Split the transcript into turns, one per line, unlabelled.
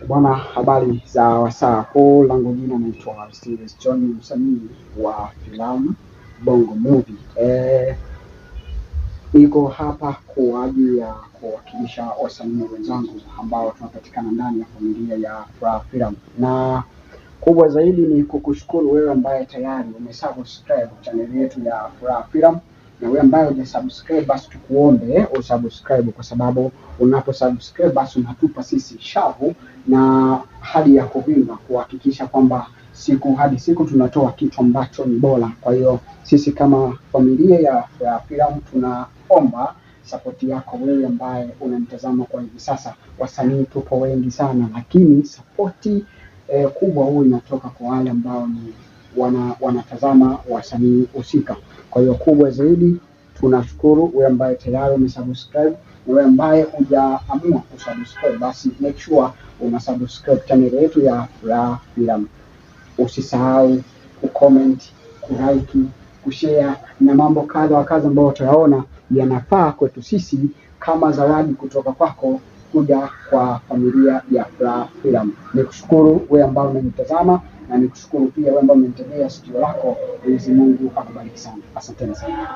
Bwana, habari za wasaa huu. Langu jina naitwa Stevens John, msanii wa filamu Bongo Movie. Niko hapa kwa ajili ya kuwakilisha wasanii wenzangu ambao tunapatikana ndani ya familia ya Furaha Film, na kubwa zaidi ni kukushukuru wewe ambaye tayari umesubscribe channel yetu ya Furaha Film, na wewe ambaye hujasubscribe basi tukuombe usubscribe, kwa sababu unaposubscribe basi unatupa sisi shavu na hali ya kuvimba kuhakikisha kwamba siku hadi siku tunatoa kitu ambacho ni bora. Kwa hiyo sisi kama familia ya Furaha Film tunaomba support yako wewe ambaye unamtazama kwa hivi sasa. Wasanii tupo wengi sana, lakini support kubwa huu inatoka kwa wale ambao ni wanatazama wasanii husika. Kwa hiyo kubwa zaidi tunashukuru wewe ambaye tayari umesubscribe, na wewe ambaye hujaamua kusubscribe basi make sure unasubscribe channel yetu ya Furaha Film. Usisahau kucomment, kulike, kushare na mambo kadha wa kadha ambayo utayaona yanafaa kwetu sisi kama zawadi kutoka kwako kuja kwa familia ya Furaha Film. Nikushukuru wewe ambao unanitazama na nikushukuru pia wewe ambao umenitegea sikio lako. Mwenyezi Mungu akubariki sana. Asanteni sana.